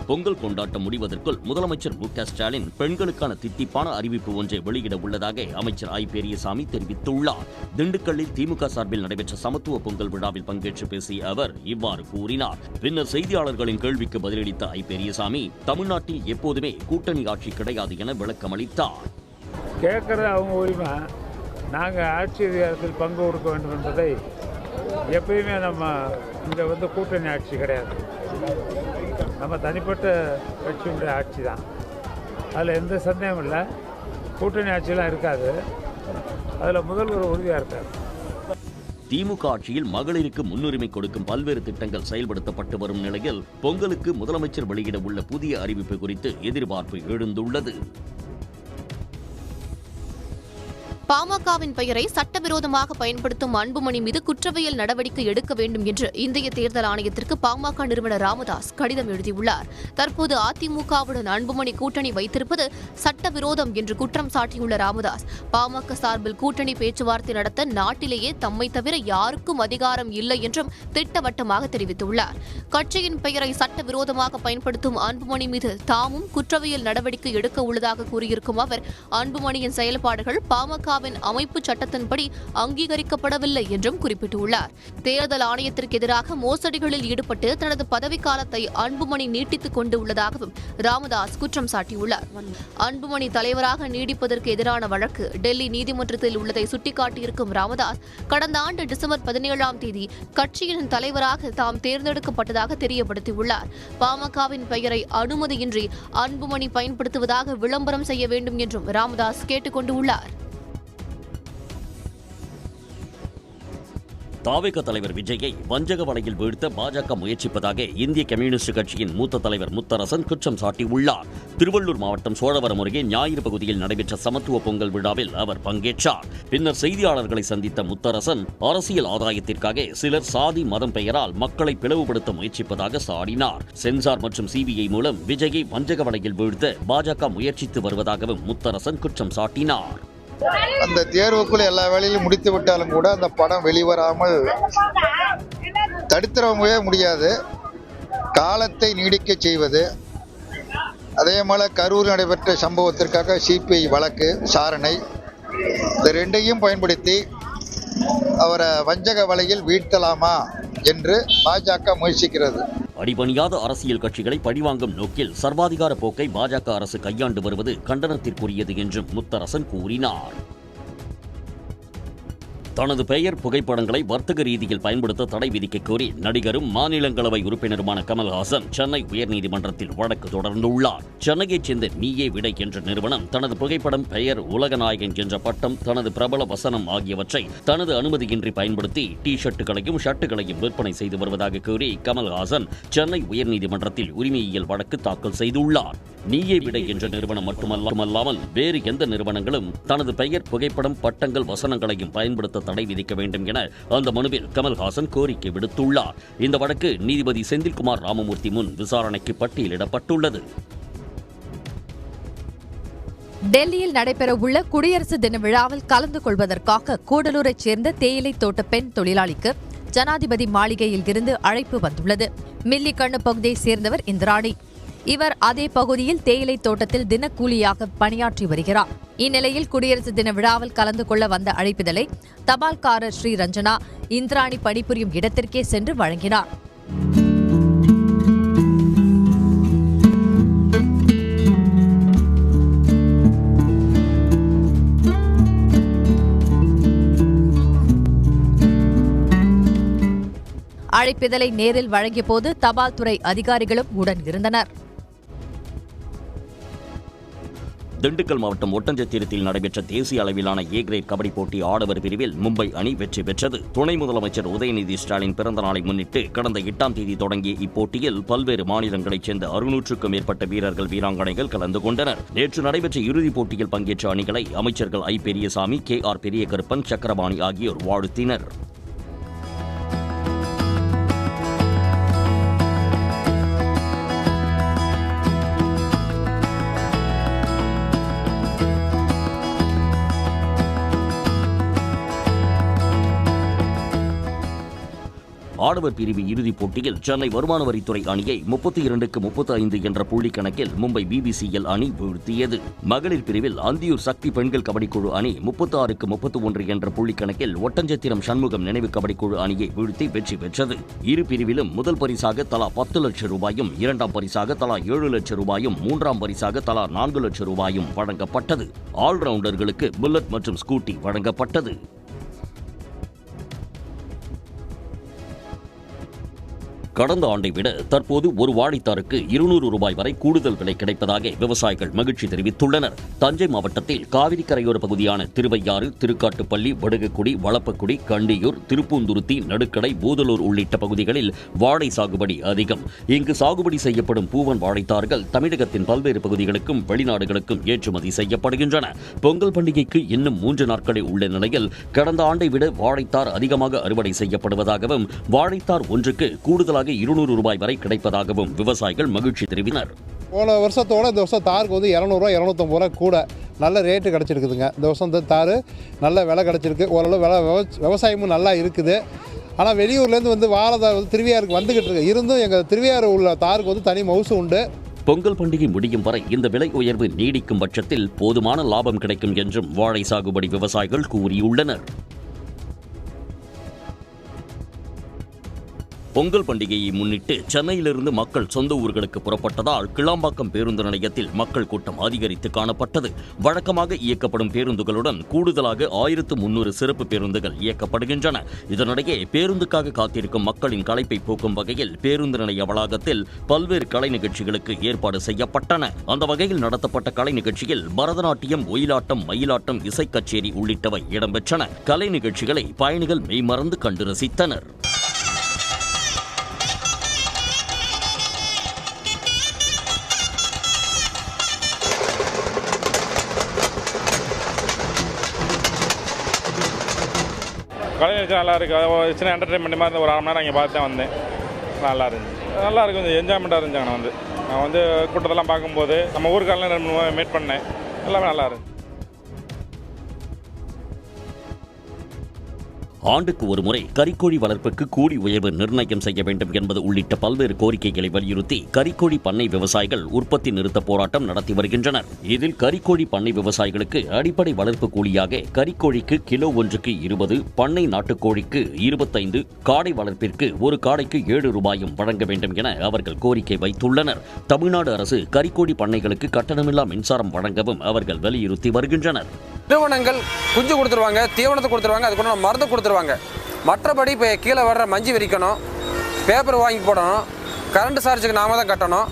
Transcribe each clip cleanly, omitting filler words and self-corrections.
பொங்கல் கொண்டாட்டம் முடிவதற்குள் முதலமைச்சர் மு.க. ஸ்டாலின் பெண்களுக்கான தித்திப்பான அறிவிப்பு ஒன்றை வெளியிட உள்ளதாக அமைச்சர் ஐ. பெரியசாமி தெரிவித்துள்ளார். திண்டுக்கல்லில் திமுக சார்பில் நடைபெற்ற சமத்துவ பொங்கல் விழாவில் பங்கேற்று பேசிய அவர் இவ்வாறு கூறினார். பின்னர் செய்தியாளர்களின் கேள்விக்கு பதிலளித்த ஐ. பெரியசாமி தமிழ்நாட்டில் எப்போதுமே கூட்டணி ஆட்சி கிடையாது என விளக்கமளித்தார். கேட்கறது அவங்க உரிமை. நாங்கள் ஆட்சி அதிகாரத்தில் பங்கு கொடுக்க வேண்டும் என்பதை எப்பயுமே நம்ம இங்கே கூட்டணி ஆட்சி கிடையாது. நம்ம தனிப்பட்ட கட்சியுடைய ஆட்சி தான். அதில் எந்த சந்தேகம் இல்லை. கூட்டணி ஆட்சியெலாம் இருக்காது. அதில் முதல்வர் உறுதியாக இருக்கார். திமுக ஆட்சியில் மகளிருக்கு முன்னுரிமை கொடுக்கும் பல்வேறு திட்டங்கள் செயல்படுத்தப்பட்டு வரும் நிலையில் பொங்கலுக்கு முதலமைச்சர் வெளியிட உள்ள புதிய அறிவிப்பு குறித்து எதிர்பார்ப்பு எழுந்துள்ளது. பாமகவின் பெயரை சட்டவிரோதமாக பயன்படுத்தும் அன்புமணி மீது குற்றவியல் நடவடிக்கை எடுக்க வேண்டும் என்று இந்திய தேர்தல் ஆணையத்திற்கு பாமக நிறுவனர் ராமதாஸ் கடிதம் எழுதியுள்ளார். தற்போது அதிமுகவுடன் அன்புமணி கூட்டணி வைத்திருப்பது சட்டவிரோதம் என்று குற்றம் சாட்டியுள்ள ராமதாஸ், பாமக சார்பில் கூட்டணி பேச்சுவார்த்தை நடத்த நாட்டிலேயே தம்மை தவிர யாருக்கும் அதிகாரம் இல்லை என்றும் திட்டவட்டமாக தெரிவித்துள்ளார். கட்சியின் பெயரை சட்டவிரோதமாக பயன்படுத்தும் அன்புமணி மீது தாமும் குற்றவியல் நடவடிக்கை எடுக்க உள்ளதாக கூறியிருக்கும் அவர், அன்புமணியின் செயல்பாடுகள் பாமக அமைப்பு சட்டத்தின்படி அங்கீகரிக்கப்படவில்லை என்றும் குறிப்பிட்டுள்ளார். தேர்தல் ஆணையத்திற்கு எதிராக மோசடிகளில் ஈடுபட்டு தனது பதவிக்காலத்தை அன்புமணி நீட்டித்துக் கொண்டு உள்ளதாகவும் ராமதாஸ் குற்றம் சாட்டியுள்ளார். அன்புமணி தலைவராக நீடிப்பதற்கு எதிரான வழக்கு டெல்லி நீதிமன்றத்தில் உள்ளதை சுட்டிக்காட்டியிருக்கும் ராமதாஸ், கடந்த ஆண்டு டிசம்பர் 17ஆம் தேதி கட்சியின் தலைவராக தாம் தேர்ந்தெடுக்கப்பட்டதாக தெரியப்படுத்தியுள்ளார். பாமகவின் பெயரை அனுமதியின்றி அன்புமணி பயன்படுத்துவதாக விளம்பரம் செய்ய வேண்டும் என்றும் ராமதாஸ் கேட்டுக் கொண்டுள்ளார். தாவேக தலைவர் விஜயை வஞ்சக வலையில் வீழ்த்த பாஜக முயற்சிப்பதாக இந்திய கம்யூனிஸ்ட் கட்சியின் மூத்த தலைவர் முத்தரசன் குற்றம் சாட்டியுள்ளார். திருவள்ளூர் மாவட்டம் சோழவரம் அருகே ஞாயிறு பகுதியில் நடைபெற்ற சமத்துவ பொங்கல் விழாவில் அவர் பங்கேற்றார். பின்னர் செய்தியாளர்களை சந்தித்த முத்தரசன், அரசியல் ஆதாயத்திற்காக சிலர் சாதி மதம் பெயரால் மக்களை பிளவுபடுத்த முயற்சிப்பதாக சாடினார். சென்சார் மற்றும் சிபிஐ மூலம் விஜயை வஞ்சக வலையில் வீழ்த்த பாஜக முயற்சித்து வருவதாகவும் முத்தரசன் குற்றம் சாட்டினார். அந்த தேர்வுக்குள் எல்லா வேலையிலும் முடித்து விட்டாலும் கூட அந்த படம் வெளிவராமல் தடுத்துறவே முடியாது. காலத்தை நீடிக்க செய்வது. அதே போல கரூர் நடைபெற்ற சம்பவத்திற்காக சிபிஐ வழக்கு விசாரணை, இந்த ரெண்டையும் பயன்படுத்தி அவரை வஞ்சக வலையில் வீழ்த்தலாமா என்று பாஜக முயற்சிக்கிறது. அடிபணியாத அரசியல் கட்சிகளை பழிவாங்கும் நோக்கில் சர்வாதிகார போக்கை பாஜக அரசு கையாண்டு வருவது கண்டனத்திற்குரியது என்றும் முத்தரசன் கூறினார். தனது பெயர் புகைப்படங்களை வர்த்தக ரீதியில் பயன்படுத்த தடை விதிக்க கோரி நடிகரும் மாநிலங்களவை உறுப்பினருமான கமல்ஹாசன் சென்னை உயர்நீதிமன்றத்தில் வழக்கு தொடர்ந்துள்ளார். சென்னையைச் சேர்ந்த நீயே விடை என்ற நிறுவனம் தனது புகைப்படம், பெயர், உலகநாயகன் என்ற பட்டம், தனது பிரபல வசனம் ஆகியவற்றை தனது அனுமதியின்றி பயன்படுத்தி டி-ஷர்ட்டுகளையும் ஷர்ட்டுகளையும் விற்பனை செய்து வருவதாக கூறி கமல்ஹாசன் சென்னை உயர்நீதிமன்றத்தில் உரிமையியல் வழக்கு தாக்கல் செய்துள்ளார். நீயே விடை என்ற நிறுவனம் மட்டுமல்லாமல் வேறு எந்த நிறுவனங்களும் தனது பெயர், புகைப்படம், பட்டங்கள், வசனங்களையும் பயன்படுத்த தடை விதிக்க வேண்டும் என அந்த மனுவில் கமல்ஹாசன் கோரிக்கை விடுத்துள்ளார். இந்த வழக்கு நீதிபதி செந்தில்குமார் ராமமூர்த்தி முன் விசாரணைக்கு பட்டியலிடப்பட்டுள்ளது. டெல்லியில் நடைபெறவுள்ள குடியரசு தின விழாவில் கலந்து கொள்வதற்காக கூடலூரைச் சேர்ந்த தேயிலை தோட்ட பெண் தொழிலாளிக்கு ஜனாதிபதி மாளிகையில் இருந்து அழைப்பு வந்துள்ளது. மில்லிக்கண்ணு பகுதியைச் சேர்ந்தவர் இந்திராணி. இவர் அதே பகுதியில் தேயிலை தோட்டத்தில் தினக்கூலியாக பணியாற்றி வருகிறார். இந்நிலையில் குடியரசு தின விழாவில் கலந்து கொள்ள வந்த அழைப்பிதழை தபால்காரர் ஸ்ரீ ரஞ்சனா இந்திராணி பணிபுரியும் இடத்திற்கே சென்று வழங்கினார். அழைப்பிதழை நேரில் வழங்கிய போது தபால் துறை அதிகாரிகளும் உடன் இருந்தனர். திண்டுக்கல் மாவட்டம் ஒட்டஞ்சத்திரத்தில் நடைபெற்ற தேசிய அளவிலான ஏ கிரேட் கபடி போட்டி ஆடவர் பிரிவில் மும்பை அணி வெற்றி பெற்றது. துணை முதலமைச்சர் உதயநிதி ஸ்டாலின் பிறந்த நாளை முன்னிட்டு கடந்த 8ஆம் தேதி தொடங்கிய இப்போட்டியில் பல்வேறு மாநிலங்களைச் சேர்ந்த 600க்கும் மேற்பட்ட வீரர்கள், வீராங்கனைகள் கலந்து கொண்டனர். நேற்று நடைபெற்ற இறுதிப் போட்டியில் பங்கேற்ற அணிகளை அமைச்சர்கள் ஐ. பெரியசாமி, கே.ஆர். பெரியகருப்பன், சக்கரபாணி ஆகியோர் வாழ்த்தினர். ஆடவர் பிரிவு இறுதிப் போட்டியில் சென்னை வருமான வரித்துறை அணியை 32-35 என்ற புள்ளி கணக்கில் மும்பை BBCL அணி வீழ்த்தியது. மகளிர் பிரிவில் அந்தியூர் சக்தி பெண்கள் கபடிக்குழு அணி 36-31 என்ற புள்ளி கணக்கில் ஒட்டஞ்சத்திரம் சண்முகம் நினைவு கபடிக்குழு அணியை வீழ்த்தி வெற்றி பெற்றது. இரு பிரிவிலும் முதல் பரிசாக தலா 10 லட்சம் ரூபாயும், இரண்டாம் பரிசாக தலா 7 லட்சம் ரூபாயும், மூன்றாம் பரிசாக தலா 4 லட்சம் ரூபாயும் வழங்கப்பட்டது. ஆல்ரவுண்டர்களுக்கு புல்லட் மற்றும் ஸ்கூட்டி வழங்கப்பட்டது. கடந்த ஆண்டை விட தற்போது ஒரு வாழைத்தாருக்கு 200 ரூபாய் வரை கூடுதல் விலை கிடைப்பதாக விவசாயிகள் மகிழ்ச்சி தெரிவித்துள்ளனர். தஞ்சை மாவட்டத்தில் காவிரி கரையோர பகுதியான திருவையாறு, திருக்காட்டுப்பள்ளி, வடுகக்குடி, வளப்பக்குடி, கண்டியூர், திருப்பூந்துருத்தி, நடுக்கடை, பூதலூர் உள்ளிட்ட பகுதிகளில் வாழை சாகுபடி அதிகம். இங்கு சாகுபடி செய்யப்படும் பூவன் வாழைத்தார்கள் தமிழகத்தின் பல்வேறு பகுதிகளுக்கும் வெளிநாடுகளுக்கும் ஏற்றுமதி செய்யப்படுகின்றன. பொங்கல் பண்டிகைக்கு இன்னும் 3 நாட்களே உள்ள நிலையில் கடந்த ஆண்டை விட வாழைத்தார் அதிகமாக அறுவடை செய்யப்படுவதாகவும் வாழைத்தார் ஒன்றுக்கு கூடுதலாக 200 ரூபாய் வரை கிடைப்பதாகவும் விவசாயிகள் மகிழ்ச்சி தெரிவித்தனர். போன வருஷத்தோட இந்த வருஷம் தாருக்கு வந்து 200 ரூபா 250 ரூபா கூட நல்ல ரேட்டு கிடச்சிருக்குதுங்க. இந்த வருஷம் இந்த தார் நல்ல விலை கிடச்சிருக்கு. ஓரளவு விலை விவசாயமும் நல்லா இருக்குது. ஆனால் வெளியூர்லேருந்து வந்து வாழை திருவையாருக்கு வந்துக்கிட்டு இருக்கு. இருந்தும் எங்கள் திருவையாறு உள்ள தாருக்கு வந்து தனி மவுசு உண்டு. பொங்கல் பண்டிகை முடியும் வரை இந்த விலை உயர்வு நீடிக்கும் பட்சத்தில் போதுமான லாபம் கிடைக்கும் என்றும் வாழை சாகுபடி விவசாயிகள் கூறியுள்ளனர். பொங்கல் பண்டிகையை முன்னிட்டு சென்னையிலிருந்து மக்கள் சொந்த ஊர்களுக்கு புறப்பட்டதால் கிளாம்பாக்கம் பேருந்து நிலையத்தில் மக்கள் கூட்டம் அதிகரித்து காணப்பட்டது. வழக்கமாக இயக்கப்படும் பேருந்துகளுடன் கூடுதலாக 1300 சிறப்பு பேருந்துகள் இயக்கப்படுகின்றன. இதனிடையே பேருந்துக்காக காத்திருக்கும் மக்களின் களைப்பை போக்கும் வகையில் பேருந்து நிலைய வளாகத்தில் பல்வேறு கலை நிகழ்ச்சிகளுக்கு ஏற்பாடு செய்யப்பட்டன. அந்த வகையில் நடத்தப்பட்ட கலை நிகழ்ச்சியில் பரதநாட்டியம், ஒயிலாட்டம், மயிலாட்டம், இசைக் கச்சேரி உள்ளிட்டவை இடம்பெற்றன. கலை நிகழ்ச்சிகளை பயணிகள் மெய்மறந்து கண்டு ரசித்தனர். கலை நிகழ்ச்சி நல்லா இருக்குது. சின்ன என்டர்டைன்மெண்ட் மாதிரி ஒரு 1/2 மணி நேரம் இங்கே பார்த்து தான் வந்தேன். நல்லா இருந்துச்சு. நல்லா இருக்குது. கொஞ்சம் என்ஜாய்மெண்ட்டாக இருந்துச்சு. நான் வந்து கூட்டத்தெல்லாம் பார்க்கும்போது நம்ம ஊருக்காரெலாம் 2-3 மீட் பண்ணேன். எல்லாமே நல்லா இருந்துச்சு. ஆண்டுக்கு ஒரு முறை கறிக்கோழி வளர்ப்புக்கு கூலி உயர்வு நிர்ணயம் செய்ய வேண்டும் என்பது உள்ளிட்ட பல்வேறு கோரிக்கைகளை வலியுறுத்தி கறிக்கோழி பண்ணை விவசாயிகள் உற்பத்தி நிறுத்த போராட்டம் நடத்தி வருகின்றனர். இதில் கறிக்கோழி பண்ணை விவசாயிகளுக்கு அடிப்படை வளர்ப்பு கூலியாக கறிக்கோழிக்கு கிலோ ஒன்றுக்கு 20, பண்ணை நாட்டுக்கோழிக்கு 25, காடை வளர்ப்பிற்கு ஒரு காடைக்கு 7 ரூபாயும் வழங்க வேண்டும் என அவர்கள் கோரிக்கை வைத்துள்ளனர். தமிழ்நாடு அரசு கறிக்கோழி பண்ணைகளுக்கு கட்டணமில்லா மின்சாரம் வழங்கவும் அவர்கள் வலியுறுத்தி வருகின்றனர். நிறுவனங்கள் குஞ்சு கொடுத்துருவாங்க, தீவனத்தை கொடுத்துருவாங்க, அதுக்கு மருந்து கொடுத்துருவாங்க. மற்றபடி இப்போ கீழே வர்ற மஞ்சி விரிக்கணும், பேப்பர் வாங்கி போடணும், கரண்ட் சார்ஜுக்கு நாம தான் கட்டணும்,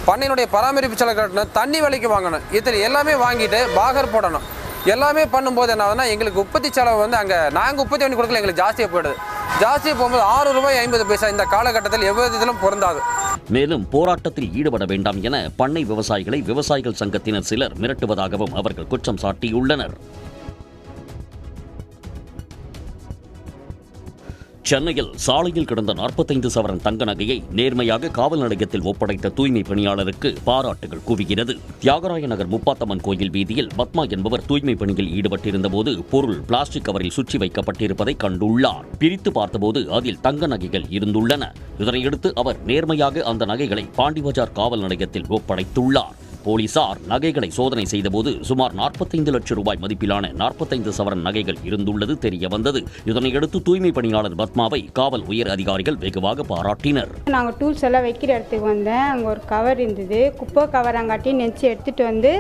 பண்ணையினுடைய பராமரிப்பு செலவு கட்டணும், தண்ணி விலைக்கு வாங்கணும். இதில் எல்லாமே வாங்கிட்டு பாகர் போடணும். எல்லாமே பண்ணும்போது என்ன ஆகுதுன்னா எங்களுக்கு உற்பத்தி செலவு வந்து அங்கே நாங்கள் உற்பத்தி பண்ணி கொடுக்கல, எங்களுக்கு ஜாஸ்தியாக போயிடுது. ஜாஸ்தியாக போகும்போது 6 ரூபாய் 50 பைசா இந்த காலகட்டத்தில் எவ்வளவு இதிலும் பொருந்தாது. மேலும் போராட்டத்தில் ஈடுபட வேண்டாம் என பண்ணை விவசாயிகளை விவசாயிகள் சங்கத்தினர் சிலர் மிரட்டுவதாகவும் அவர்கள் குற்றம் சாட்டியுள்ளனர். சென்னையில் சாலையில் கிடந்த 45 சவரன் தங்க நகையை நேர்மையாக காவல் நிலையத்தில் ஒப்படைத்த தூய்மை பணியாளருக்கு பாராட்டுகள் குவிகிறது. தியாகராய நகர் முப்பாத்தம்மன் கோயில் வீதியில் பத்மா என்பவர் தூய்மை பணியில் ஈடுபட்டிருந்த போது பொருள் பிளாஸ்டிக் கவரில் சுற்றி வைக்கப்பட்டிருப்பதை கண்டுள்ளார். பிரித்து பார்த்தபோது அதில் தங்க நகைகள் இருந்துள்ளன. இதனையடுத்து அவர் நேர்மையாக அந்த நகைகளை பாண்டிபஜார் காவல் நிலையத்தில் ஒப்படைத்துள்ளார். போலீசார் நகைகளை சோதனை செய்தபோது சுமார் 45 லட்சம் ரூபாய் மதிப்பிலான 45 சவரன் நகைகள் இருந்துள்ளது தெரிய வந்தது. இதனையடுத்து தூய்மை பணியாளர் பத்மாவை காவல் உயர் அதிகாரிகள் வெகுவாக பாராட்டினர். நாங்கள் டூல்ஸ் எல்லாம் வைக்கிற இடத்துக்கு வந்தேன். அங்கே ஒரு கவர் இருந்தது, குப்பை கவர். அங்காட்டி நெச்சு எடுத்துகிட்டு வந்து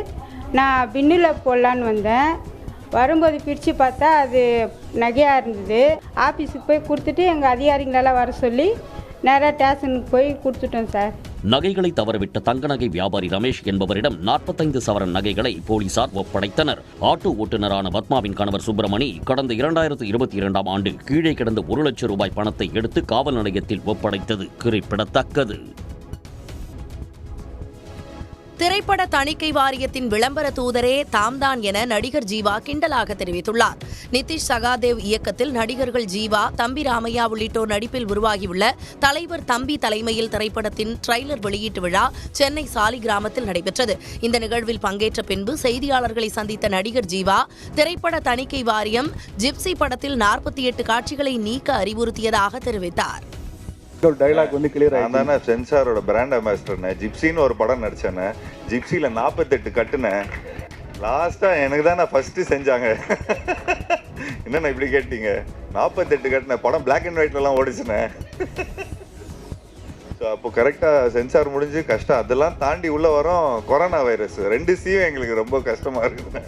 நான் பின்னில் போடலான்னு வந்தேன். வரும்போது பிரித்து பார்த்தா அது நகையாக இருந்தது. ஆஃபீஸுக்கு போய் கொடுத்துட்டு எங்கள் அதிகாரிகளெல்லாம் வர சொல்லி நேராக ஸ்டேஷனுக்கு போய் கொடுத்துட்டோம் சார். நகைகளை தவறவிட்ட தங்க நகை வியாபாரி ரமேஷ் என்பவரிடம் 45 சவரன் நகைகளை போலீசார் ஒப்படைத்தனர். ஆட்டோ ஓட்டுநரான பத்மாவின் கணவர் சுப்பிரமணி கடந்த 2022ஆம் ஆண்டு கீழே கிடந்த 1 லட்சம் ரூபாய் பணத்தை எடுத்து காவல் நிலையத்தில் ஒப்படைத்தது குறிப்பிடத்தக்கது. திரைப்பட தணிக்கை வாரியத்தின் விளம்பர தூதரே தாம்தான் என நடிகர் ஜீவா கிண்டலாக தெரிவித்துள்ளார். நிதிஷ் சகாதேவ் இயக்கத்தில் நடிகர்கள் ஜீவா, தம்பி ராமையா உள்ளிட்டோர் நடிப்பில் உருவாகியுள்ள தலைவர் தம்பி தலைமையில் திரைப்படத்தின் ட்ரெய்லர் வெளியீட்டு விழா சென்னை சாலிகிராமத்தில் நடைபெற்றது. இந்த நிகழ்வில் பங்கேற்ற பின்பு செய்தியாளர்களை சந்தித்த நடிகர் ஜீவா, திரைப்பட தணிக்கை வாரியம் ஜிப்சி படத்தில் 48 காட்சிகளை நீக்க அறிவுறுத்தியதாக தெரிவித்தார். டைலாக் வந்து கிளியர் நான் தானே சென்சாரோட பிராண்ட் அம்பாசிடர்னே. ஜிப்சின்னு ஒரு படம் நடிச்சேனே, ஜிப்சியில் 48 கட்டுனேன். லாஸ்ட்டாக எனக்கு தானே ஃபஸ்ட்டு செஞ்சாங்க. என்னண்ணா இப்படி கேட்டீங்க? 48 கட்டினேன். படம் பிளாக் அண்ட் ஒயிட்லலாம் ஓடிச்சுனே. ஸோ அப்போ கரெக்டாக சென்சார் முடிஞ்சு கஷ்டம். அதெல்லாம் தாண்டி உள்ளே வரோம் கொரோனா வைரஸ். 2 சீயும் எங்களுக்கு ரொம்ப கஷ்டமாக இருக்குதுண்ணே.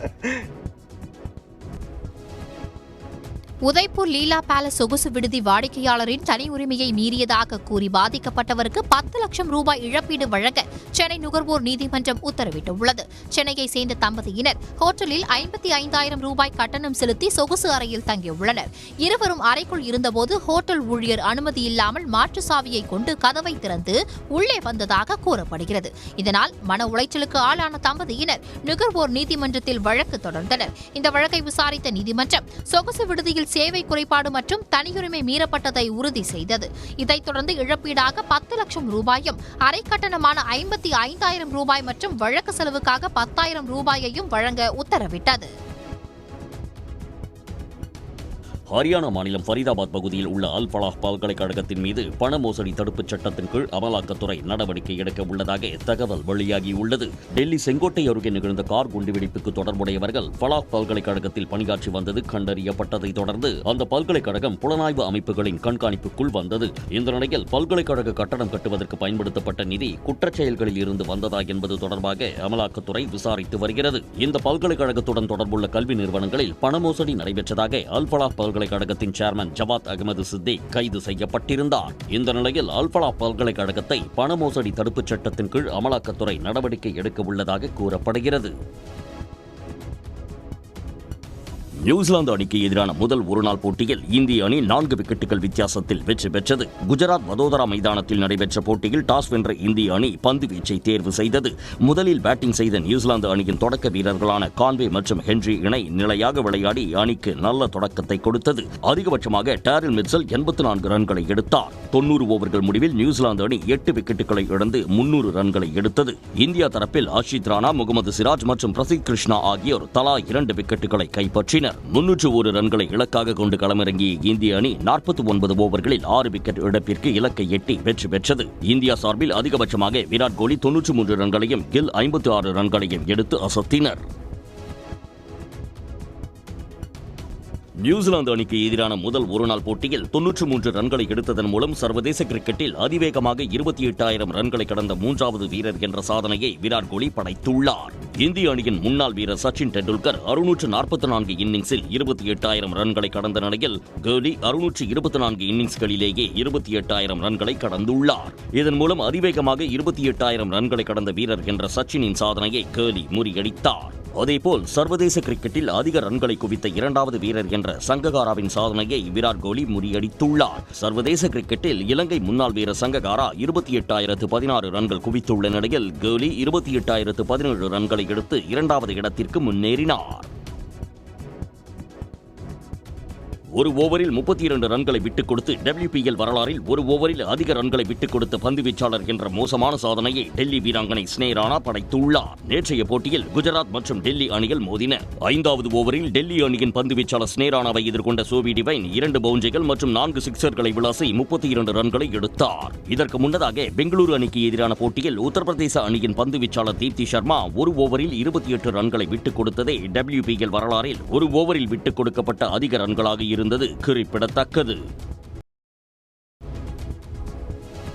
உதய்பூர் லீலா பேலஸ் சொகுசு விடுதி வாடிக்கையாளரின் தனி உரிமையை மீறியதாக கூறி பாதிக்கப்பட்டவருக்கு 10 லட்சம் ரூபாய் இழப்பீடு வழங்க சென்னை நுகர்வோர் நீதிமன்றம் உத்தரவிட்டுள்ளது. சென்னையை சேர்ந்த தம்பதியினர் ஹோட்டலில் 55,000 ரூபாய் கட்டணம் செலுத்தி சொகுசு அறையில் தங்கியுள்ளனர். இருவரும் அறைக்குள் இருந்தபோது ஹோட்டல் ஊழியர் அனுமதி இல்லாமல் மாற்று சாவியை கொண்டு கதவை திறந்து உள்ளே வந்ததாக கூறப்படுகிறது. இதனால் மன உளைச்சலுக்கு ஆளான தம்பதியினர் நுகர்வோர் நீதிமன்றத்தில் வழக்கு தொடர்ந்தனர். இந்த வழக்கை விசாரித்த நீதிமன்றம் சொகுசு விடுதியில் சேவை குறைபாடு மற்றும் தனியுரிமை மீறப்பட்டதை உறுதி செய்தது. இதைத் தொடர்ந்து இழப்பீடாக 10 லட்சம் ரூபாயும், அரை கட்டணமான 55,000 ரூபாய் மற்றும் வழக்கு செலவுக்காக 10,000 ரூபாயையும் வழங்க உத்தரவிட்டது. ஹரியானா மாநிலம் ஃபரீதாபாத் பகுதியில் உள்ள அல் ஃபலாஹ் பல்கலைக்கழகத்தின் மீது பண மோசடி தடுப்புச் சட்டத்தின் கீழ் அமலாக்கத்துறை நடவடிக்கை எடுக்க உள்ளதாக தகவல் வெளியாகியுள்ளது. டெல்லி செங்கோட்டை அருகே நிகழ்ந்த கார் குண்டுவெடிப்புக்கு தொடர்புடையவர்கள் ஃபலாஹ் பல்கலைக்கழகத்தில் பணியாற்றி வந்தது கண்டறியப்பட்டதை தொடர்ந்து அந்த பல்கலைக்கழகம் புலனாய்வு அமைப்புகளின் கண்காணிப்புக்குள் வந்தது. இந்த நிலையில் பல்கலைக்கழக கட்டடம் கட்டுவதற்கு பயன்படுத்தப்பட்ட நிதி குற்றச்செயல்களில் இருந்து வந்ததா என்பது தொடர்பாக அமலாக்கத்துறை விசாரித்து வருகிறது. இந்த பல்கலைக்கழகத்துடன் தொடர்புள்ள கல்வி நிறுவனங்களில் பண மோசடி நடைபெற்றதாக அல் ஃபலாஹ் பல்கலைக்கழகத்தின் சேர்மன் ஜவாத் அகமது சித்திக் கைது செய்யப்பட்டிருந்தார். இந்த நிலையில் அல் ஃபலாஹ் பல்கலைக்கழகத்தை பண மோசடி தடுப்புச் சட்டத்தின் கீழ் அமலாக்கத்துறை நடவடிக்கை எடுக்க உள்ளதாக கூறப்படுகிறது. நியூசிலாந்து அணிக்கு எதிரான முதல் ஒருநாள் போட்டியில் இந்திய அணி 4 விக்கெட்டுகள் வித்தியாசத்தில் வெற்றி பெற்றது. குஜராத் வதோதரா மைதானத்தில் நடைபெற்ற போட்டியில் டாஸ் வென்ற இந்திய அணி பந்து வீச்சை தேர்வு செய்தது. முதலில் பேட்டிங் செய்த நியூசிலாந்து அணியின் தொடக்க வீரர்களான கான்வே மற்றும் ஹென்றி இணை நிலையாக விளையாடி அணிக்கு நல்ல தொடக்கத்தை கொடுத்தது. அதிகபட்சமாக டேரில் மிட்சல் 84 ரன்களை எடுத்தார். 90 ஓவர்கள் முடிவில் நியூசிலாந்து அணி 8 விக்கெட்டுகளை இழந்து 300 ரன்களை எடுத்தது. இந்தியா தரப்பில் அஷித் ராணா, முகமது சிராஜ் மற்றும் பிரசித் கிருஷ்ணா ஆகியோர் தலா 2 விக்கெட்டுகளை கைப்பற்றினர். 301 ரன்களை இலக்காக கொண்டு களமிறங்கிய இந்திய அணி 49 ஓவர்களில் 6 விக்கெட் இழப்பிற்கு இலக்கை எட்டி வெற்றி பெற்றது. இந்தியா சார்பில் அதிகபட்சமாக விராட் கோலி 93 ரன்களையும் கில் 56 ரன்களையும் எடுத்து அசத்தினர். நியூசிலாந்து அணிக்கு எதிரான முதல் ஒருநாள் போட்டியில் 93 ரன்களை எடுத்ததன் மூலம் சர்வதேச கிரிக்கெட்டில் அதிவேகமாக 28,000 ரன்களை கடந்த 3வது வீரர் என்ற சாதனையை விராட் கோலி படைத்துள்ளார். இந்திய அணியின் முன்னாள் வீரர் சச்சின் டெண்டுல்கர் 644 இன்னிங்ஸில் 28,000 ரன்களை கடந்த நிலையில் கோலி 624 இன்னிங்ஸ்களிலேயே 28,000 ரன்களை கடந்துள்ளார். இதன் மூலம் அதிவேகமாக 28,000 ரன்களை கடந்த வீரர் என்ற சச்சினின் சாதனையை கோலி முறியடித்தார். அதேபோல் சர்வதேச கிரிக்கெட்டில் அதிக ரன்களை குவித்த 2வது வீரர் என்ற சங்ககாராவின் சாதனையை விராட் கோலி முறியடித்துள்ளார். சர்வதேச கிரிக்கெட்டில் இலங்கை முன்னாள் வீரர் சங்ககாரா 28,016 ரன்கள் குவித்துள்ள நிலையில் கோலி 28,017 ரன்களை எடுத்து 2வது இடத்திற்கு முன்னேறினார். ஒரு ஓவரில் 32 ரன்களை விட்டுக் கொடுத்து WPL வரலாறில் ஒரு ஓவரில் அதிக ரன்களை விட்டுக் கொடுத்த பந்து வீச்சாளர் என்ற மோசமான சாதனையை டெல்லி வீராங்கனை ஸ்னேஹ் ராணா படைத்துள்ளார். நேற்றைய போட்டியில் குஜராத் மற்றும் டெல்லி அணிகள் மோதின. 5வது ஓவரில் டெல்லி அணியின் பந்து வீச்சாளர் ஸ்னேஹ் ராணாவை எதிர்கொண்ட சோபி டிவைன் 2 பவுண்டரிகள் மற்றும் 4 சிக்சர்களை விளாசி 32 ரன்களை எடுத்தார். இதற்கு முன்னதாக பெங்களூரு அணிக்கு எதிரான போட்டியில் உத்தரப்பிரதேச அணியின் பந்து வீச்சாளர் தீப்தி சர்மா ஒரு ஓவரில் 28 ரன்களை விட்டுக் கொடுத்ததே WPL வரலாறில் ஒரு ஓவரில் விட்டுக் கொடுக்கப்பட்ட அதிக ரன்களாக இருந்தது குறிப்பிடத்தக்கது.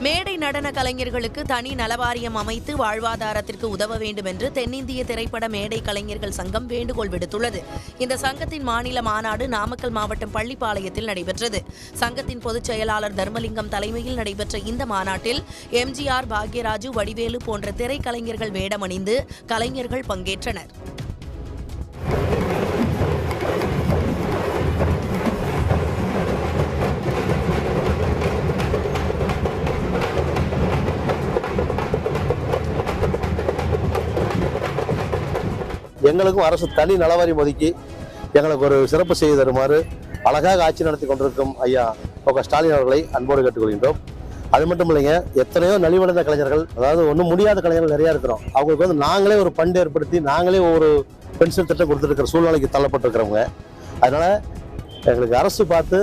மேடை நடன கலைஞர்களுக்கு தனி நலவாரியம் அமைத்து வாழ்வாதாரத்திற்கு உதவ வேண்டும் என்று தென்னிந்திய திரைப்பட மேடை கலைஞர்கள் சங்கம் வேண்டுகோள் விடுத்துள்ளது. இந்த சங்கத்தின் மாநில மாநாடு நாமக்கல் மாவட்டம் பள்ளிப்பாளையத்தில் நடைபெற்றது. சங்கத்தின் பொதுச் செயலாளர் தர்மலிங்கம் தலைமையில் நடைபெற்ற இந்த மாநாட்டில் எம்ஜிஆர், பாக்யராஜு, வடிவேலு போன்ற திரைக்கலைஞர்கள் வேடமணிந்து கலைஞர்கள் பங்கேற்றனர். எங்களுக்கும் அரசு தனி நலவாரியம் ஒதுக்கி எங்களுக்கு ஒரு சிறப்பு செய்து தருமாறு அழகாக ஆட்சி நடத்தி கொண்டிருக்கும் ஐயா ஸ்டாலின் அவர்களை அன்போடு கேட்டுக்கொள்கின்றோம். அது மட்டும் இல்லைங்க, எத்தனையோ நலிவடைந்த கலைஞர்கள், அதாவது ஒன்றும் முடியாத கலைஞர்கள் நிறையா இருக்கிறோம். அவங்களுக்கு வந்து நாங்களே ஒரு ஃபண்ட் ஏற்படுத்தி நாங்களே ஒரு பென்ஷன் திட்டம் கொடுத்துருக்கிற சூழ்நிலைக்கு தள்ளப்பட்டிருக்கிறவங்க. அதனால் எங்களுக்கு அரசு பார்த்து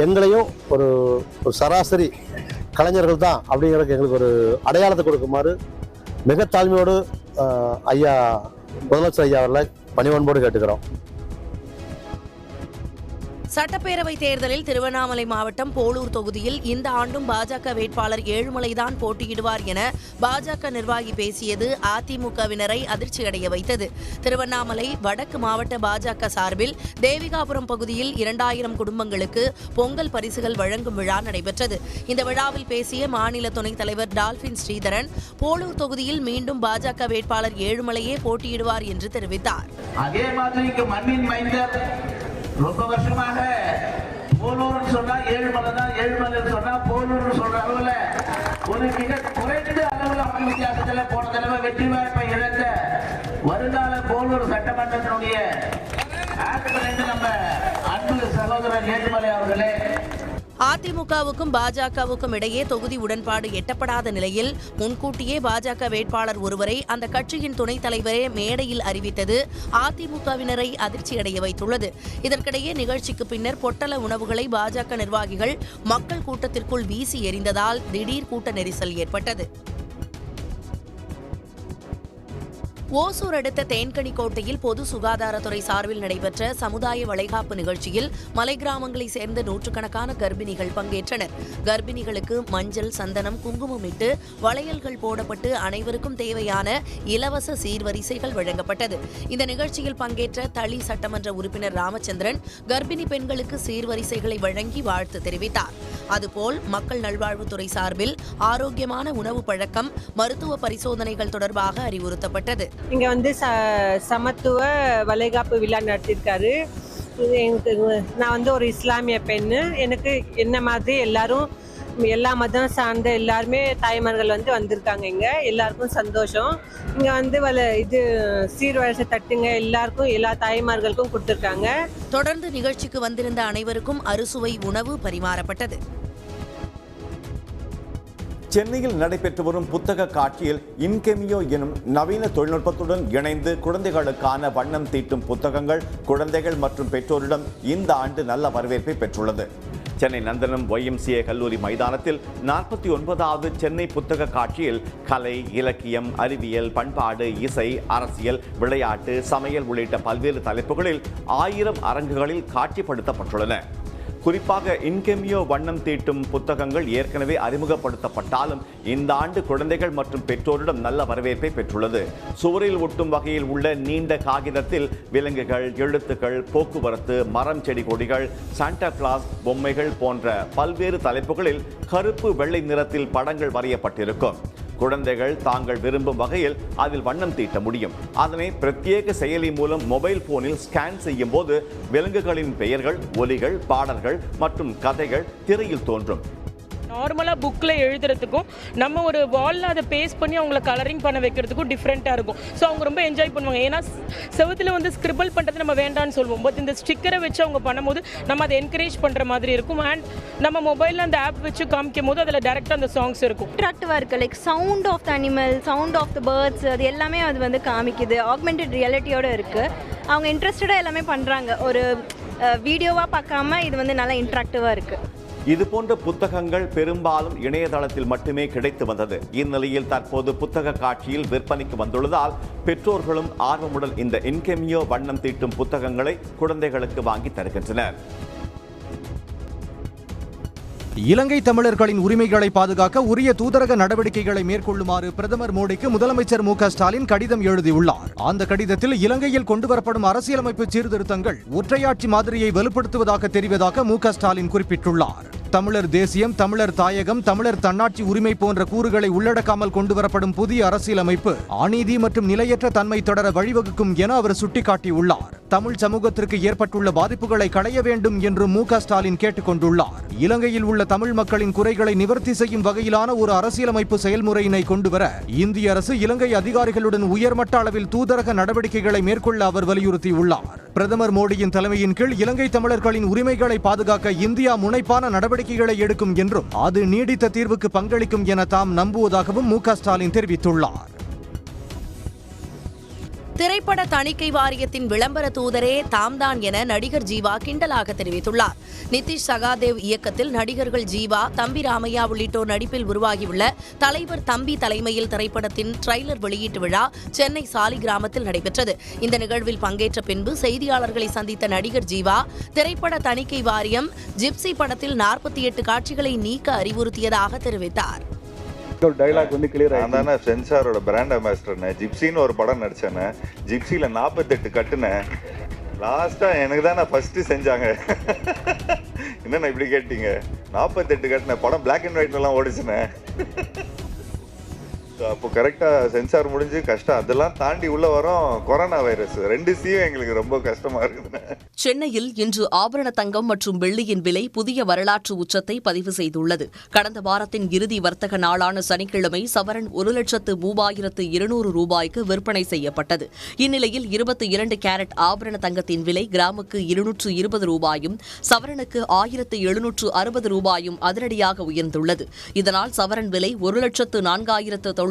எங்களையும் ஒரு சராசரி கலைஞர்கள் தான் அப்படிங்கிறதுக்கு எங்களுக்கு ஒரு அடையாளத்தை கொடுக்குமாறு மிக தாழ்மையோடு ஐயா முதலமைச்சர் ஐயா அவர்களை பணிவன்போடு கேட்டுக்கிறோம். சட்டப்பேரவை தேர்தலில் திருவண்ணாமலை மாவட்டம் போலூர் தொகுதியில் இந்த ஆண்டும் பாஜக வேட்பாளர் ஏழுமலைதான் போட்டியிடுவார் என பாஜக நிர்வாகி பேசியது அதிமுகவினரை அதிர்ச்சியடைய வைத்தது. திருவண்ணாமலை வடக்கு மாவட்ட பாஜக சார்பில் தேவிகாபுரம் பகுதியில் 2000 குடும்பங்களுக்கு பொங்கல் பரிசுகள் வழங்கும் விழா நடைபெற்றது. இந்த விழாவில் பேசிய மாநில துணைத் தலைவர் டால்பின் ஸ்ரீதரன் போலூர் தொகுதியில் மீண்டும் பாஜக வேட்பாளர் ஏழுமலையே போட்டியிடுவார் என்று தெரிவித்தார். ரொம்ப வருஷமாக போலூர்னு சொன்னா ஏழுமலை தான், ஏழுமலை சொன்னா போலூர்னு சொல்ற அளவுல ஒரு மிக குறைந்த அளவுல வித்தியாசத்துல போன தடவை வெற்றி வாய்ப்பை இழந்த வருங்கால போலூர் சட்டமன்றத்தினுடைய நம்ம அன்பு சகோதரர் ஏழுமலை அவர்களே. அதிமுகவுக்கும் பாஜகவுக்கும் இடையே தொகுதி உடன்பாடு எட்டப்படாத நிலையில் முன்கூட்டியே பாஜக வேட்பாளர் ஒருவரை அந்த கட்சியின் துணைத் தலைவரே மேடையில் அறிவித்தது அதிமுகவினரை அதிர்ச்சியடைய வைத்துள்ளது. இதற்கிடையே நிகழ்ச்சிக்கு பின்னர் பொட்டல உணவுகளை பாஜக நிர்வாகிகள் மக்கள் கூட்டத்திற்குள் வீசி எறிந்ததால் திடீர் கூட்ட நெரிசல் ஏற்பட்டது. ஓசூர் அடுத்த தேன்கனிக்கோட்டையில் பொது சுகாதாரத்துறை சார்பில் நடைபெற்ற சமுதாய வளைகாப்பு நிகழ்ச்சியில் மலை கிராமங்களைச் சேர்ந்த நூற்றுக்கணக்கான கர்ப்பிணிகள் பங்கேற்றனர். கர்ப்பிணிகளுக்கு மஞ்சள், சந்தனம், குங்குமம் இட்டு வளையல்கள் போடப்பட்டு அனைவருக்கும் தேவையான இலவச சீர்வரிசைகள் வழங்கப்பட்டது. இந்த நிகழ்ச்சியில் பங்கேற்ற தளி சட்டமன்ற உறுப்பினர் ராமச்சந்திரன் கர்ப்பிணி பெண்களுக்கு சீர்வரிசைகளை வழங்கி வாழ்த்து தெரிவித்தார். அதுபோல் மக்கள் நல்வாழ்வுத்துறை சார்பில் ஆரோக்கியமான உணவு பழக்கம், மருத்துவ பரிசோதனைகள் தொடர்பாக அறிவுறுத்தப்பட்டது. இங்கே வந்து சமத்துவ வளைகாப்பு விழா நடத்தியிருக்காரு. நான் வந்து ஒரு இஸ்லாமிய பெண்ணு. எனக்கு என்ன மாதிரி எல்லா மதம் சார்ந்த எல்லாருமே தாய்மார்கள் வந்து வந்திருக்காங்க. இங்கே எல்லாருக்கும் சந்தோஷம். இங்கே வந்து இது சீர்வரிசை தட்டுங்க எல்லாருக்கும், எல்லா தாய்மார்களுக்கும் கொடுத்துருக்காங்க. தொடர்ந்து நிகழ்ச்சிக்கு வந்திருந்த அனைவருக்கும் அறுசுவை உணவு பரிமாறப்பட்டது. சென்னையில் நடைபெற்று வரும் புத்தக காட்சியில் இன்கெமியோ எனும் நவீன தொழில்நுட்பத்துடன் இணைந்து குழந்தைகளுக்கான வண்ணம் தீட்டும் புத்தகங்கள் குழந்தைகள் மற்றும் பெற்றோரிடம் இந்த ஆண்டு நல்ல வரவேற்பை பெற்றுள்ளது. சென்னை நந்தனம் YMCA கல்லூரி மைதானத்தில் 49வது சென்னை புத்தக காட்சியில் கலை, இலக்கியம், அறிவியல், பண்பாடு, இசை, அரசியல், விளையாட்டு, சமையல் உள்ளிட்ட பல்வேறு தலைப்புகளில் 1000 அரங்குகளில் காட்சிப்படுத்தப்பட்டுள்ளன. குறிப்பாக இன்கெமியோ வண்ணம் தீட்டும் புத்தகங்கள் ஏற்கனவே அறிமுகப்படுத்தப்பட்டாலும் இந்த ஆண்டு குழந்தைகள் மற்றும் பெற்றோரிடம் நல்ல வரவேற்பை பெற்றுள்ளது. சுவரில் ஒட்டும் வகையில் உள்ள நீண்ட காகிதத்தில் விலங்குகள், எழுத்துக்கள், போக்குவரத்து, மரம், செடி, கொடிகள், சாண்டா கிளாஸ் பொம்மைகள் போன்ற பல்வேறு தலைப்புகளில் கருப்பு, வெள்ளை நிறத்தில் படங்கள் வரையப்பட்டிருக்கும். குழந்தைகள் தாங்கள் விரும்பும் வகையில் அதில் வண்ணம் தீட்ட முடியும். அதனை பிரத்யேக செயலி மூலம் மொபைல் போனில் ஸ்கேன் செய்யும் போது விலங்குகளின் பெயர்கள், ஒலிகள், பாடல்கள் மற்றும் கதைகள் திரையில் தோன்றும். நார்மலாக புக்கில் எழுதுறதுக்கும் நம்ம ஒரு வாலில் அதை பேஸ்ட் பண்ணி அவங்கள கலரிங் பண்ண வைக்கிறதுக்கும் டிஃப்ரெண்ட்டாக இருக்கும். ஸோ அவங்க ரொம்ப என்ஜாய் பண்ணுவாங்க. ஏன்னா செவத்தில் வந்து ஸ்கிரிபிள் பண்ணுறது நம்ம வேண்டான்னு சொல்லுவோம். பட் இந்த ஸ்டிக்கரை வச்சு அவங்க பண்ணும்போது நம்ம அதை என்கரேஜ் பண்ணுற மாதிரி இருக்கும். அண்ட் நம்ம மொபைலில் அந்த ஆப் வச்சு காமிக்கும் போது அதில் டேரெக்டாக அந்த சாங்ஸ் இருக்கும். அட்ராக்டிவாக இருக்குது. Like sound of the animal, sound of the birds, அது எல்லாமே அது வந்து காமிக்குது. ஆக்மெண்டட் ரியாலிட்டியோடு இருக்குது. அவங்க இன்ட்ரெஸ்டடாக எல்லாமே பண்ணுறாங்க. ஒரு வீடியோவாக பார்க்காம இது வந்து நல்லா இன்ட்ராக்டிவாக இருக்குது. இதுபோன்ற புத்தகங்கள் பெரும்பாலும் இணையதளத்தில் மட்டுமே கிடைத்து வந்தது. இந்நிலையில் தற்போது புத்தக காட்சியில் விற்பனைக்கு வந்துள்ளதால் பெற்றோர்களும் ஆர்வமுடன் இந்த இன்கெமியோ வண்ணம் தீட்டும் புத்தகங்களை குழந்தைகளுக்கு வாங்கி தருகின்றனர். இலங்கை தமிழர்களின் உரிமைகளை பாதுகாக்க உரிய தூதரக நடவடிக்கைகளை மேற்கொள்ளுமாறு பிரதமர் மோடிக்கு முதலமைச்சர் மு.க.ஸ்டாலின் கடிதம் எழுதியுள்ளார். அந்த கடிதத்தில் இலங்கையில் கொண்டுவரப்படும் அரசியலமைப்பு சீர்திருத்தங்கள் ஒற்றையாட்சி மாதிரியை வலுப்படுத்துவதாக தெரிவதாக மு.க.ஸ்டாலின் குறிப்பிட்டுள்ளார். தமிழர் தேசியம், தமிழர் தாயகம், தமிழர் தன்னாட்சி உரிமை போன்ற கூறுகளை உள்ளடக்காமல் கொண்டுவரப்படும் புதிய அரசியலமைப்பு அநீதி மற்றும் நிலையற்ற தன்மை தொடர வழிவகுக்கும் என அவர் சுட்டிக்காட்டியுள்ளார். தமிழ் சமூகத்திற்கு ஏற்பட்டுள்ள பாதிப்புகளை களைய வேண்டும் என்று மு.க.ஸ்டாலின் கேட்டுக் கொண்டுள்ளார். இலங்கையில் உள்ள தமிழ் மக்களின் குறைகளை நிவர்த்தி செய்யும் வகையிலான ஒரு அரசியலமைப்பு செயல்முறையினை கொண்டுவர இந்திய அரசு இலங்கை அதிகாரிகளுடன் உயர்மட்ட அளவில் தூதரக நடவடிக்கைகளை மேற்கொள்ள அவர் வலியுறுத்தியுள்ளார். பிரதமர் மோடியின் தலைமையின் கீழ் இலங்கை தமிழர்களின் உரிமைகளை பாதுகாக்க இந்தியா முனைப்பான நடவடிக்கைகளை எடுக்கும் என்றும் அது நீடித்த தீர்வுக்கு பங்களிக்கும் என தாம் நம்புவதாகவும் மு.க.ஸ்டாலின் தெரிவித்துள்ளார். திரைப்பட தணிக்கை வாரியத்தின் விளம்பர தூதரே தாம்தான் என நடிகர் ஜீவா கிண்டலாக தெரிவித்துள்ளார். நிதிஷ் சகாதேவ் இயக்கத்தில் நடிகர்கள் ஜீவா, தம்பி ராமையா உள்ளிட்டோர் நடிப்பில் உருவாகியுள்ள தலைவர் தம்பி தலைமையில் திரைப்படத்தின் ட்ரெய்லர் வெளியீட்டு விழா சென்னை சாலிகிராமத்தில் நடைபெற்றது. இந்த நிகழ்வில் பங்கேற்ற பின்பு செய்தியாளர்களை சந்தித்த நடிகர் ஜீவா, திரைப்பட தணிக்கை வாரியம் ஜிப்சி படத்தில் 48 காட்சிகளை நீக்க அறிவுறுத்தியதாக தெரிவித்தார். டைலாக் வந்து கிளியர் ஆயிடுச்சு. நான் தானே சென்சாரோட பிராண்ட் அம்பாசிடர்னே. ஜிப்சின்னு ஒரு படம் நடிச்சேனே. ஜிப்சியில் 48 கட்டுனேன். லாஸ்டா எனக்கு தானே ஃபர்ஸ்ட் செஞ்சாங்க. என்னண்ணா இப்படி கேட்டீங்க? 48 கட்டின படம் பிளாக் அண்ட் ஒயிட்லாம் ஓடிச்சுனே. அப்போ கரெக்டாக சென்சார் முடிஞ்சு கஷ்டம். அதெல்லாம் தாண்டி உள்ள வரோம் கொரோனா வைரஸ். 2 சீயும் எங்களுக்கு ரொம்ப கஷ்டமா இருக்குது. சென்னையில் இன்று ஆபரண தங்கம் மற்றும் வெள்ளியின் விலை புதிய வரலாற்று உச்சத்தை பதிவு செய்துள்ளது. கடந்த வாரத்தின் இறுதி வர்த்தக நாளான சனிக்கிழமை சவரன் 1,03,200 ரூபாய்க்கு விற்பனை செய்யப்பட்டது. இந்நிலையில் 22 கேரட் ஆபரண தங்கத்தின் விலை கிராமுக்கு 220 ரூபாயும் சவரனுக்கு 1,760 ரூபாயும் அதிரடியாக உயர்ந்துள்ளது. இதனால் சவரன் விலை 1,04,960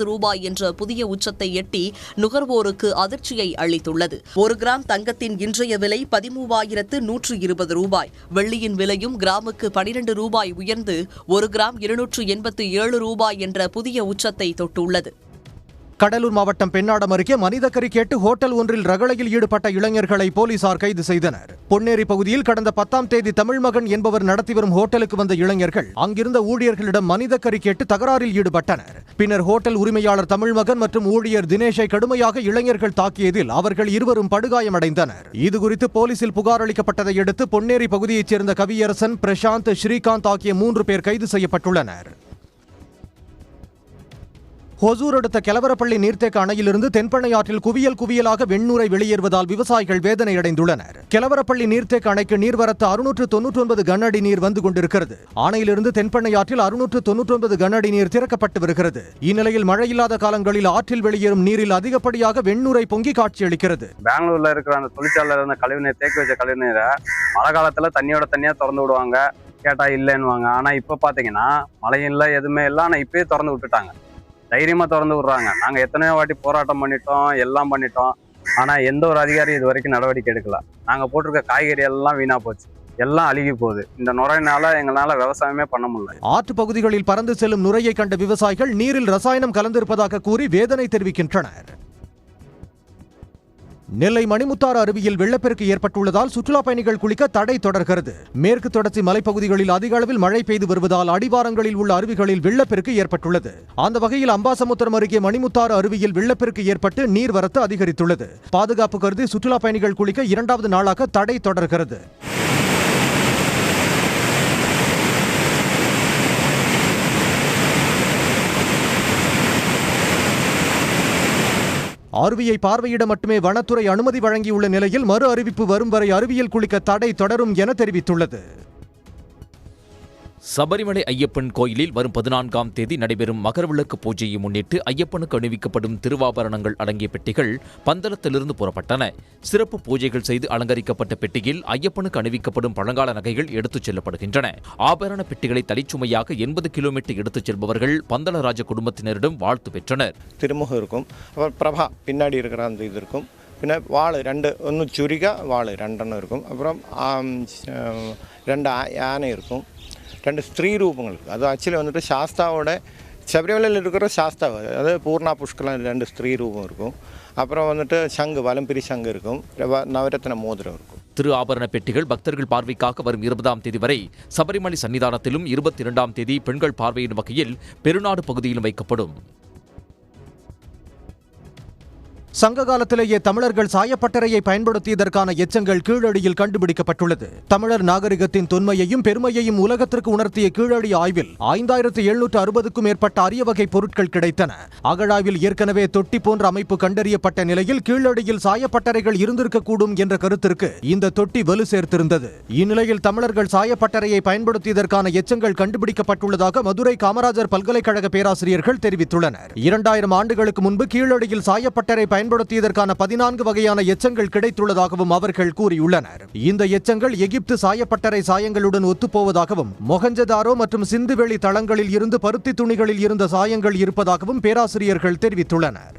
ரூபாய் என்ற புதிய உச்சத்தை எட்டி நுகர்வோருக்கு அதிர்ச்சியை அளித்துள்ளது. 1 கிராம் தங்கத்தின் இன்றைய விலை 13,120 ரூபாய். வெள்ளியின் விலையும் கிராமுக்கு 12 ரூபாய் உயர்ந்து 1 கிராம் 287 ரூபாய் என்ற புதிய உச்சத்தை தொட்டுள்ளது. கடலூர் மாவட்டம் பெண்ணாடம் அருகே மனிதக்கறி கேட்டு ஹோட்டல் ஒன்றில் ரகளையில் ஈடுபட்ட இளைஞர்களை போலீசார் கைது செய்தனர். பொன்னேரி பகுதியில் கடந்த 10ஆம் தேதி தமிழ்மகன் என்பவர் நடத்தி வரும் ஹோட்டலுக்கு வந்த இளைஞர்கள் அங்கிருந்த ஊழியர்களிடம் மனிதக்கறி கேட்டு தகராறில் ஈடுபட்டனர். பின்னர் ஹோட்டல் உரிமையாளர் தமிழ்மகன் மற்றும் ஊழியர் தினேஷை கடுமையாக இளைஞர்கள் தாக்கியதில் அவர்கள் இருவரும் படுகாயமடைந்தனர். இதுகுறித்து போலீசில் புகார் அளிக்கப்பட்டதை அடுத்து பொன்னேரி பகுதியைச் சேர்ந்த கவியரசன், பிரசாந்த், ஸ்ரீகாந்த் ஆகிய 3 பேர் கைது செய்யப்பட்டுள்ளனர். ஹொசூர் அடுத்த கெலவரப்பள்ளி நீர்த்தேக்க அணையிலிருந்து தென்பெண்ணை ஆற்றில் குவியலாக வெண்ணூரை வெளியேறுவதால் விவசாயிகள் வேதனையடைந்துள்ளனர். கெலவரப்பள்ளி நீர்த்தேக்க அணைக்கு நீர்வரத்து 699 கன அடி நீர் வந்து கொண்டிருக்கிறது. அணையிலிருந்து தென்பெண்ணை ஆற்றில் 699 கன அடி நீர் திறக்கப்பட்டு வருகிறது. இந்நிலையில் மழையில்லாத காலங்களில் ஆற்றில் வெளியேறும் நீரில் அதிகப்படியாக வெண்ணூரை பொங்கி காட்சியளிக்கிறது. பெங்களூர்ல இருக்கிற அந்த தொழிற்சாலையில இருந்த கழிவுநீர், தேக்கி வச்ச கழிவுநீரை மழை காலத்துல தண்ணியா திறந்து விடுவாங்க. கேட்டா இல்லைன்னுவாங்க. ஆனா இப்ப பாத்தீங்கன்னா மழையும் இல்லை, எதுவுமே இல்லை. ஆனா இப்பயே திறந்து விட்டுட்டாங்க. தைரியமா திறந்து விடுறாங்க. நாங்க எத்தனையோ வாட்டி போராட்டம் பண்ணிட்டோம், எல்லாம் பண்ணிட்டோம். ஆனா எந்த ஒரு அதிகாரி இது வரைக்கும் நடவடிக்கை எடுக்கல. நாங்க போட்டிருக்க காய்கறி எல்லாம் வீணா போச்சு, எல்லாம் அழுகி போகுது. இந்த நுரையினால எங்களால விவசாயமே பண்ண முடியல. ஆற்று பகுதிகளில் பறந்து செல்லும் நுரையை கண்ட விவசாயிகள் நீரில் ரசாயனம் கலந்திருப்பதாக கூறி வேதனை தெரிவிக்கின்றனர். நெல்லை மணிமுத்தாறு அருவியில் வெள்ளப்பெருக்கு ஏற்பட்டுள்ளதால் சுற்றுலா பயணிகள் குளிக்க தடை தொடர்கிறது. மேற்கு தொடர்ச்சி மலைப்பகுதிகளில் அதிக அளவில் மழை பெய்து வருவதால் அடிவாரங்களில் உள்ள அருவிகளில் வெள்ளப்பெருக்கு ஏற்பட்டுள்ளது. அந்த வகையில் அம்பாசமுத்திரம் அருகே மணிமுத்தாறு அருவியில் வெள்ளப்பெருக்கு ஏற்பட்டு நீர்வரத்து அதிகரித்துள்ளது. பாதுகாப்பு கருதி சுற்றுலா பயணிகள் குளிக்க 2வது நாளாக தடை தொடர்கிறது. அருவியை பார்வையிட மட்டுமே வனத்துறை அனுமதி வழங்கியுள்ள நிலையில் மறு அறிவிப்பு வரும் வரை அருவியில் குளிக்க தடை தொடரும் என தெரிவித்துள்ளது. சபரிமலை ஐயப்பன் கோயிலில் வரும் 14ஆம் தேதி நடைபெறும் மகரவிளக்கு பூஜையை முன்னிட்டு ஐயப்பனுக்கு அணிவிக்கப்படும் திருவாபரணங்கள் அடங்கிய பெட்டிகள் பந்தளத்திலிருந்து புறப்பட்டன. சிறப்பு பூஜைகள் செய்து அலங்கரிக்கப்பட்ட பெட்டியில் ஐயப்பனுக்கு அணிவிக்கப்படும் பழங்கால நகைகள் எடுத்துச் செல்லப்படுகின்றன. ஆபரண பெட்டிகளை தனிச்சுமையாக 80 கிலோமீட்டர் எடுத்துச் செல்பவர்கள் பந்தளராஜ குடும்பத்தினரிடம் வாழ்த்து பெற்றனர். திருமுகம் இருக்கும், அப்புறம் பிரபா பின்னாடி இருக்கிற அந்த இது இருக்கும், பின்ன வாள் 2 ஒன்று சுரிகா வாள் 2 இருக்கும், அப்புறம் 2 யானை இருக்கும், 2 ஸ்திரீ ரூபங்கள் இருக்குது. அது ஆக்சுவலி வந்துட்டு சாஸ்தாவோட சபரிமலையில் இருக்கிற சாஸ்தா, அதாவது பூர்ணா புஷ்கலாம் 2 ஸ்திரீ ரூபம் இருக்கும். அப்புறம் வந்துட்டு சங்கு, வலம்பிரி சங்கு இருக்கும், நவரத்ன மோதிரம் இருக்கும். திரு ஆபரண பெட்டிகள் பக்தர்கள் பார்வைக்காக வரும் 20ஆம் தேதி வரை சபரிமலை சன்னிதானத்திலும் 22ஆம் தேதி பெண்கள் பார்வையிடும் வகையில் பெருநாடு பகுதியிலும் வைக்கப்படும். சங்க காலத்திலேயே தமிழர்கள் சாயப்பட்டறையை பயன்படுத்தியதற்கான எச்சங்கள் கீழடியில் கண்டுபிடிக்கப்பட்டுள்ளது. தமிழர் நாகரிகத்தின் தொன்மையையும் பெருமையையும் உலகத்திற்கு உணர்த்திய கீழடி ஆய்வில் 5760க்கும் மேற்பட்ட அரிய வகை பொருட்கள் கிடைத்தன. அகழாய்வில் ஏற்கனவே தொட்டி போன்ற அமைப்பு கண்டறியப்பட்ட நிலையில் கீழடியில் சாயப்பட்டறைகள் இருந்திருக்கக்கூடும் என்ற கருத்திற்கு இந்த தொட்டி வலு சேர்த்திருந்தது. இந்நிலையில் தமிழர்கள் சாயப்பட்டறையை பயன்படுத்தியதற்கான எச்சங்கள் கண்டுபிடிக்கப்பட்டுள்ளதாக மதுரை காமராஜர் பல்கலைக்கழக பேராசிரியர்கள் தெரிவித்துள்ளனர். 2000 ஆண்டுகளுக்கு முன்பு கீழடியில் சாயப்பட்டறை பயன்படுத்தியதற்கான 14 வகையான எச்சங்கள் கிடைத்துள்ளதாகவும் அவர்கள் கூறியுள்ளனர். இந்த எச்சங்கள் எகிப்து சாயப்பட்டறை சாயங்களுடன் ஒத்துப்போவதாகவும் மொஹஞ்சதாரோ மற்றும் சிந்துவெளி தளங்களில் இருந்து பருத்தி துணிகளில் இருந்த சாயங்கள் இருப்பதாகவும் பேராசிரியர்கள் தெரிவித்துள்ளனர்.